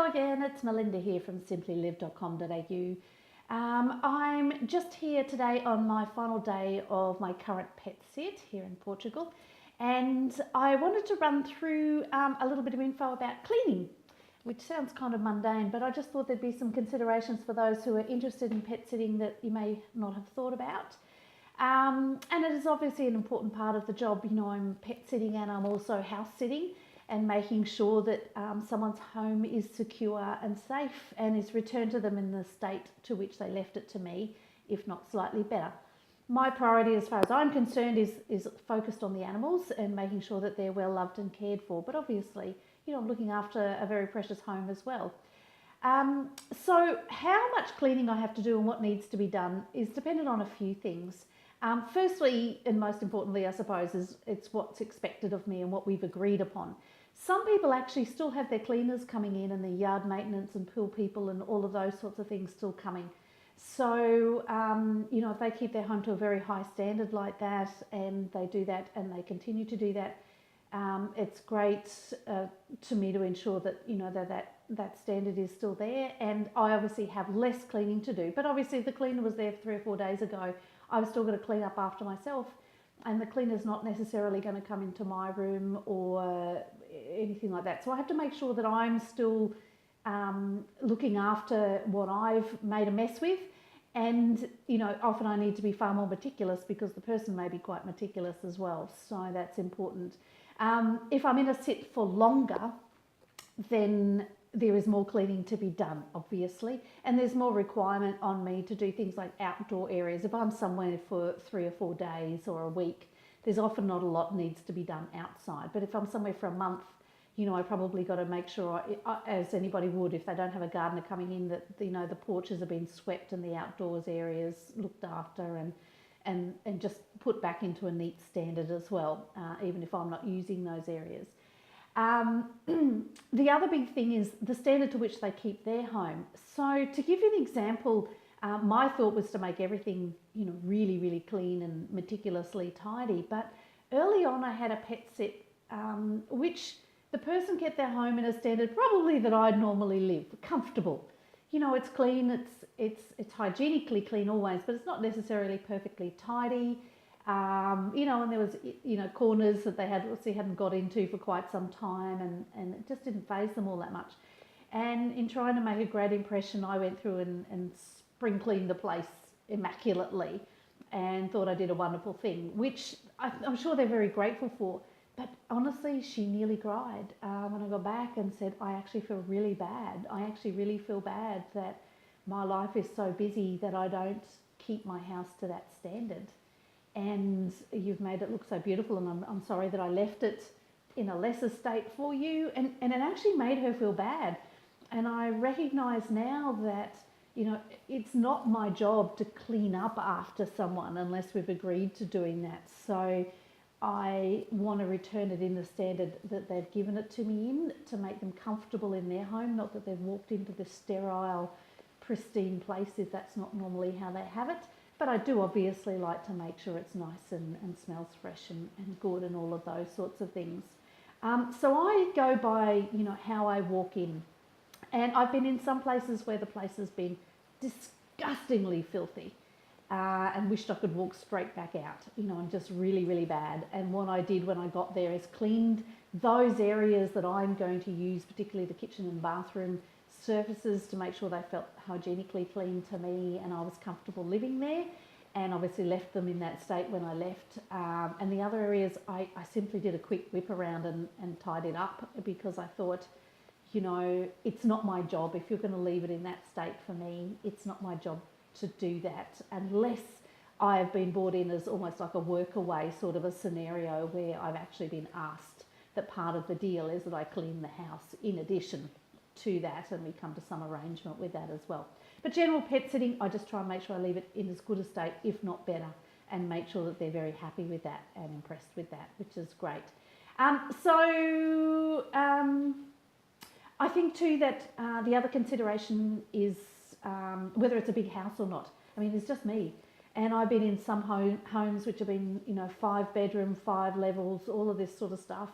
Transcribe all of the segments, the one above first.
Hello again, it's Melinda here from simplylive.com.au. I'm just here today on my final day of my current pet sit here in Portugal, and I wanted to run through a little bit of info about cleaning, which sounds kind of mundane, but I just thought there'd be some considerations for those who are interested in pet sitting that you may not have thought about. And it is obviously an important part of the job. You know, I'm pet sitting and I'm also house sitting, and making sure that someone's home is secure and safe and is returned to them in the state to which they left it to me, if not slightly better. My priority, as far as I'm concerned, is focused on the animals and making sure that they're well loved and cared for. But obviously, you know, I'm looking after a very precious home as well. So how much cleaning I have to do and what needs to be done is dependent on a few things. Firstly, and most importantly, I suppose, is it's what's expected of me and what we've agreed upon. Some people actually still have their cleaners coming in and the yard maintenance and pool people and all of those sorts of things still coming. So, you know, if they keep their home to a very high standard like that and they do that and they continue to do that, it's great to me to ensure that, you know, that standard is still there. And I obviously have less cleaning to do, but obviously if the cleaner was there 3 or 4 days ago, I was still going to clean up after myself. And the cleaner's not necessarily going to come into my room or anything like that. So I have to make sure that I'm still looking after what I've made a mess with. And, you know, often I need to be far more meticulous because the person may be quite meticulous as well. So that's important. If I'm in a sit for longer, then there is more cleaning to be done, obviously, and there's more requirement on me to do things like outdoor areas. If I'm somewhere for 3 or 4 days or a week, there's often not a lot needs to be done outside. But if I'm somewhere for a month, you know, I probably got to make sure, as anybody would, if they don't have a gardener coming in, that, you know, the porches have been swept and the outdoors areas looked after and just put back into a neat standard as well, even if I'm not using those areas. The other big thing is the standard to which they keep their home. So to give you an example, my thought was to make everything, you know, really, really clean and meticulously tidy. But early on I had a pet sit, which the person kept their home in a standard probably that I'd normally live, comfortable. You know, it's clean, it's hygienically clean always, but it's not necessarily perfectly tidy. You know, and there was, you know, corners that they hadn't got into for quite some time, and it just didn't faze them all that much. And in trying to make a great impression, I went through and spring cleaned the place immaculately and thought I did a wonderful thing, which I'm sure they're very grateful for. But honestly, she nearly cried when I got back and said, I actually feel really bad. I actually really feel bad that my life is so busy that I don't keep my house to that standard. And you've made it look so beautiful, and I'm sorry that I left it in a lesser state for you. And it actually made her feel bad. And I recognise now that, you know, it's not my job to clean up after someone unless we've agreed to doing that. So I want to return it in the standard that they've given it to me in, to make them comfortable in their home, not that they've walked into this sterile, pristine place if that's not normally how they have it. But I do obviously like to make sure it's nice and smells fresh and good and all of those sorts of things. So I go by, you know, how I walk in. And I've been in some places where the place has been disgustingly filthy and wished I could walk straight back out, you know, and just really, really bad. And what I did when I got there is cleaned those areas that I'm going to use, particularly the kitchen and bathroom surfaces, to make sure they felt hygienically clean to me and I was comfortable living there, and obviously left them in that state when I left. And the other areas I simply did a quick whip around and tidied up, because I thought, you know, it's not my job. If you're going to leave it in that state for me, it's not my job to do that, unless I have been brought in as almost like a work away sort of a scenario where I've actually been asked that part of the deal is that I clean the house in addition to that, and we come to some arrangement with that as well. But general pet sitting, I just try and make sure I leave it in as good a state, if not better, and make sure that they're very happy with that and impressed with that, which is great. I think too that the other consideration is whether it's a big house or not. I mean, it's just me. And I've been in some homes which have been, you know, 5 bedroom, 5 levels, all of this sort of stuff.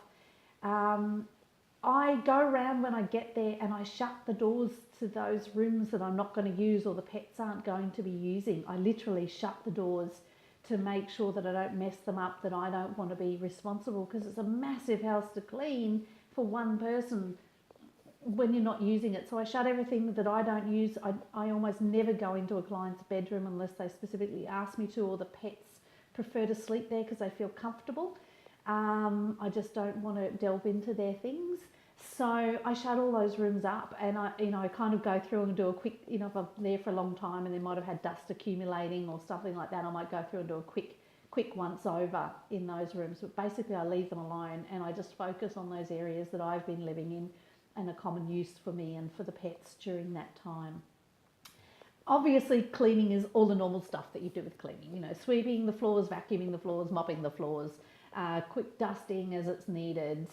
I go around when I get there and I shut the doors to those rooms that I'm not going to use or the pets aren't going to be using. I literally shut the doors to make sure that I don't mess them up, that I don't want to be responsible, because it's a massive house to clean for one person when you're not using it. So I shut everything that I don't use. I almost never go into a client's bedroom unless they specifically ask me to, or the pets prefer to sleep there because they feel comfortable. I just don't want to delve into their things. So I shut all those rooms up, and I kind of go through and do a quick, if I'm there for a long time and they might have had dust accumulating or something like that, I might go through and do a quick once over in those rooms. But basically I leave them alone and I just focus on those areas that I've been living in and a common use for me and for the pets during that time. Obviously, cleaning is all the normal stuff that you do with cleaning, sweeping the floors, vacuuming the floors, mopping the floors, quick dusting as it's needed,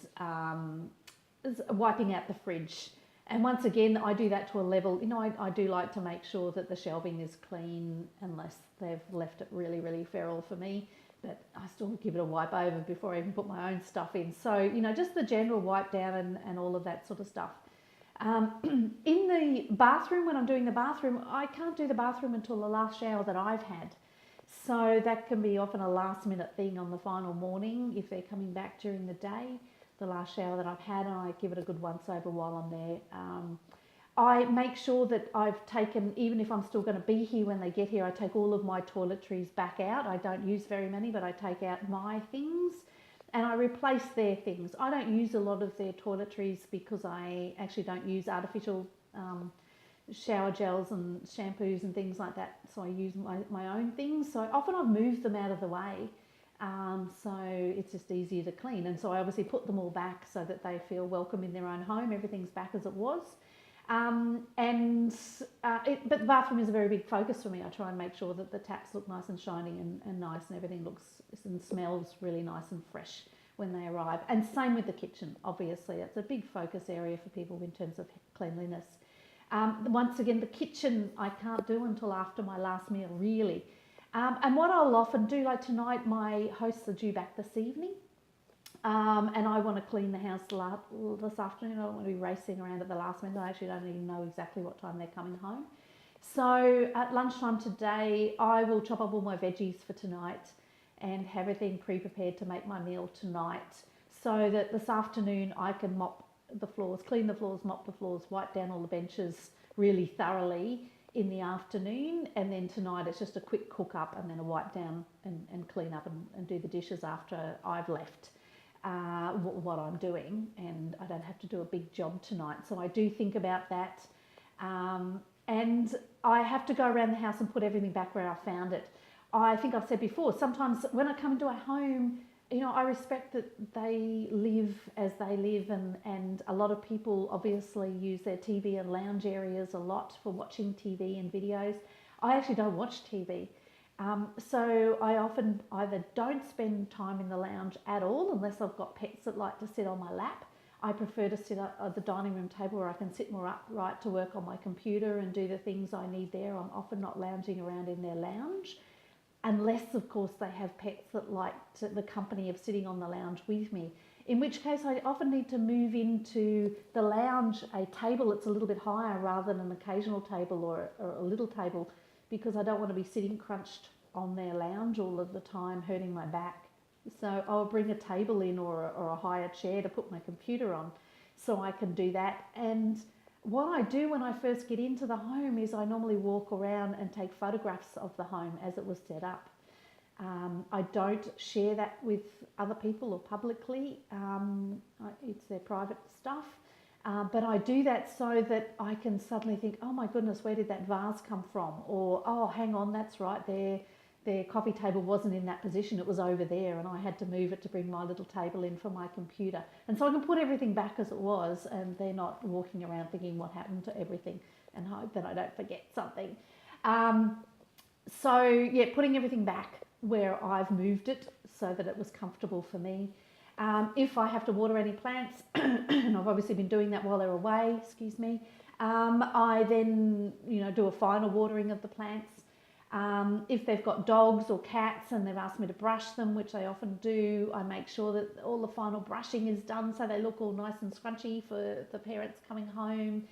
wiping out the fridge. And once again, I do that to a level, I do like to make sure that the shelving is clean unless they've left it really, really feral for me. But I still give it a wipe over before I even put my own stuff in. So, just the general wipe down and all of that sort of stuff. In the bathroom, when I'm doing the bathroom, I can't do the bathroom until the last shower that I've had. So that can be often a last minute thing on the final morning if they're coming back during the day, the last shower that I've had, and I give it a good once over while I'm there. I make sure that I've taken, even if I'm still going to be here when they get here, I take all of my toiletries back out. I don't use very many, but I take out my things and I replace their things. I don't use a lot of their toiletries because I actually don't use artificial shower gels and shampoos and things like that. So I use my own things. So often I've moved them out of the way. So it's just easier to clean. And so I obviously put them all back so that they feel welcome in their own home. Everything's back as it was. But the bathroom is a very big focus for me. I try and make sure that the taps look nice and shiny and nice, and everything looks and smells really nice and fresh when they arrive. And same with the kitchen, obviously. It's a big focus area for people in terms of cleanliness. Once again, the kitchen I can't do until after my last meal, really. And what I'll often do, like tonight, my hosts are due back this evening. And I want to clean the house this afternoon. I don't want to be racing around at the last minute. I actually don't even know exactly what time they're coming home. So at lunchtime today, I will chop up all my veggies for tonight and have everything pre-prepared to make my meal tonight, so that this afternoon I can mop the floors, clean the floors, mop the floors, wipe down all the benches really thoroughly in the afternoon. And then tonight it's just a quick cook up and then a wipe down and clean up and do the dishes after I've left. What I'm doing, and I don't have to do a big job tonight. So I do think about that, and I have to go around the house and put everything back where I found it. I think I've said before, sometimes when I come into a home, I respect that they live as they live, and a lot of people obviously use their TV and lounge areas a lot for watching TV and videos. I actually don't watch TV. So I often either don't spend time in the lounge at all, unless I've got pets that like to sit on my lap. I prefer to sit at the dining room table where I can sit more upright to work on my computer and do the things I need there. I'm often not lounging around in their lounge, unless of course they have pets that like the company of sitting on the lounge with me, in which case I often need to move into the lounge a table that's a little bit higher rather than an occasional table or a little table, because I don't want to be sitting crunched on their lounge all of the time, hurting my back. So I'll bring a table in or a higher chair to put my computer on so I can do that. And what I do when I first get into the home is I normally walk around and take photographs of the home as it was set up. I don't share that with other people or publicly. It's their private stuff. But I do that so that I can suddenly think, oh my goodness, where did that vase come from? Or, oh, hang on, that's right, their coffee table wasn't in that position, it was over there, and I had to move it to bring my little table in for my computer. And so I can put everything back as it was, and they're not walking around thinking what happened to everything, and hope that I don't forget something. So yeah, putting everything back where I've moved it so that it was comfortable for me. If I have to water any plants, and I've obviously been doing that while they're away, I then do a final watering of the plants. If they've got dogs or cats and they've asked me to brush them, which they often do, I make sure that all the final brushing is done so they look all nice and scrunchy for the parents coming home.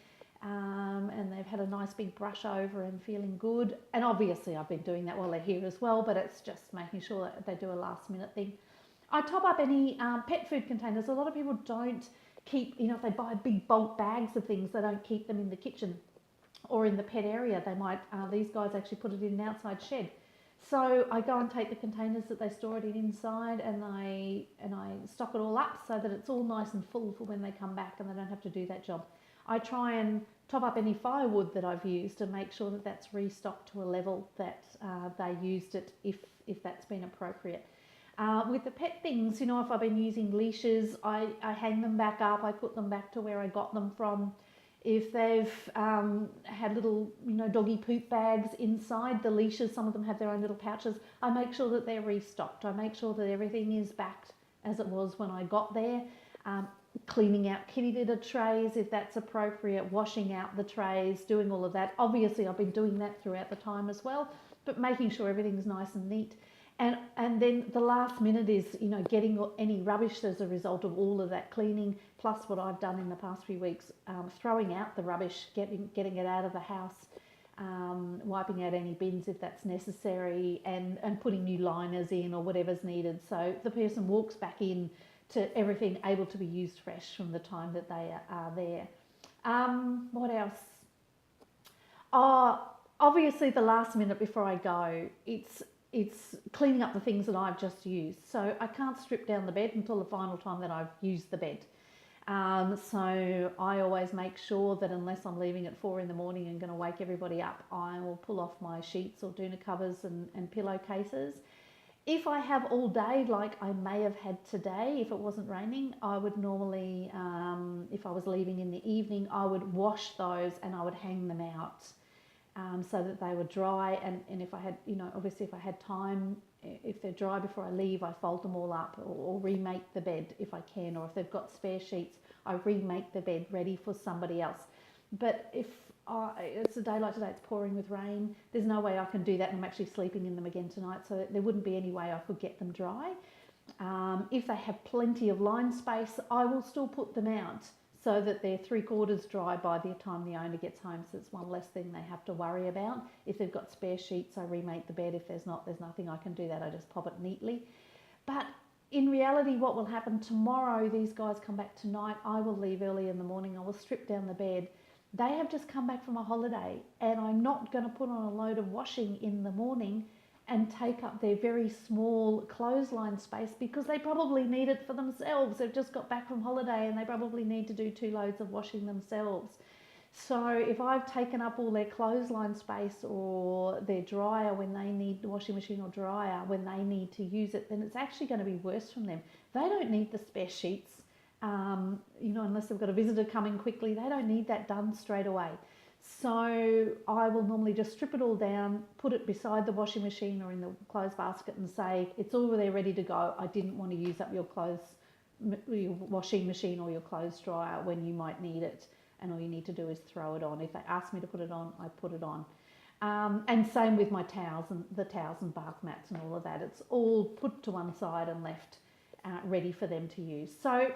And they've had a nice big brush over and feeling good. And obviously I've been doing that while they're here as well, but it's just making sure that they do a last minute thing. I top up any pet food containers. A lot of people don't keep, if they buy big bulk bags of things, they don't keep them in the kitchen or in the pet area. They might, these guys actually put it in an outside shed. So I go and take the containers that they store it in inside, and I stock it all up so that it's all nice and full for when they come back and they don't have to do that job. I try and top up any firewood that I've used and make sure that that's restocked to a level that they used it if that's been appropriate. With the pet things, if I've been using leashes, I hang them back up, I put them back to where I got them from. If they've had little, doggy poop bags inside the leashes, some of them have their own little pouches, I make sure that they're restocked. I make sure that everything is back as it was when I got there. Cleaning out kitty litter trays if that's appropriate, washing out the trays, doing all of that. Obviously I've been doing that throughout the time as well, but making sure everything's nice and neat. And then the last minute is, getting any rubbish as a result of all of that cleaning, plus what I've done in the past few weeks, throwing out the rubbish, getting it out of the house, wiping out any bins if that's necessary, and putting new liners in or whatever's needed. So the person walks back in to everything able to be used fresh from the time that they are there. What else? Obviously the last minute before I go, it's cleaning up the things that I've just used. So I can't strip down the bed until the final time that I've used the bed. So I always make sure that unless I'm leaving at 4 in the morning and going to wake everybody up, I will pull off my sheets or doona covers and pillowcases. If I have all day, like I may have had today, if it wasn't raining, I would normally, if I was leaving in the evening, I would wash those and I would hang them out. So that they were dry, and if I had, obviously if I had time, if they're dry before I leave, I fold them all up or remake the bed if I can, or if they've got spare sheets, I remake the bed ready for somebody else. But if it's a day like today, it's pouring with rain, there's no way I can do that, and I'm actually sleeping in them again tonight, so there wouldn't be any way I could get them dry. If they have plenty of line space, I will still put them out so that they're 3/4 dry by the time the owner gets home, so it's one less thing they have to worry about. If they've got spare sheets, I remake the bed. If there's not, there's nothing I can do that. I just pop it neatly. But in reality, what will happen tomorrow, these guys come back tonight, I will leave early in the morning, I will strip down the bed. They have just come back from a holiday, and I'm not going to put on a load of washing in the morning and take up their very small clothesline space, because they probably need it for themselves. They've just got back from holiday and they probably need to do 2 loads of washing themselves. So if I've taken up all their clothesline space or their dryer when they need the washing machine, or dryer when they need to use it, then it's actually going to be worse from them. They don't need the spare sheets, unless they've got a visitor coming quickly. They don't need that done straight away. So I will normally just strip it all down, put it beside the washing machine or in the clothes basket and say, it's all there ready to go. I didn't want to use up your washing machine or your clothes dryer when you might need it. And all you need to do is throw it on. If they ask me to put it on, I put it on. And same with my towels and the towels and bath mats and all of that. It's all put to one side and left ready for them to use. So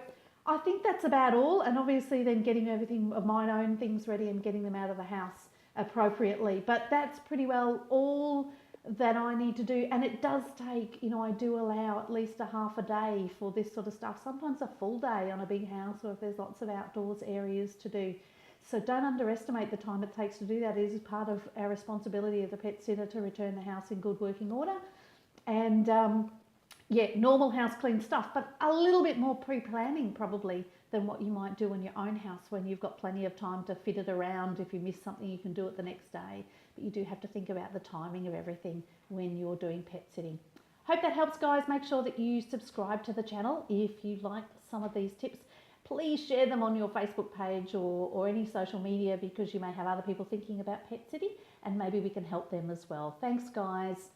I think that's about all, and obviously then getting everything of my own things ready and getting them out of the house appropriately. But that's pretty well all that I need to do, and it does take, I do allow at least a half a day for this sort of stuff, sometimes a full day on a big house, or if there's lots of outdoors areas to do. So don't underestimate the time it takes to do that. It is part of our responsibility as a pet sitter to return the house in good working order. And normal house clean stuff, but a little bit more pre-planning probably than what you might do in your own house when you've got plenty of time to fit it around. If you miss something, you can do it the next day. But you do have to think about the timing of everything when you're doing pet sitting. Hope that helps, guys. Make sure that you subscribe to the channel if you like some of these tips. Please share them on your Facebook page or any social media, because you may have other people thinking about pet sitting, and maybe we can help them as well. Thanks, guys.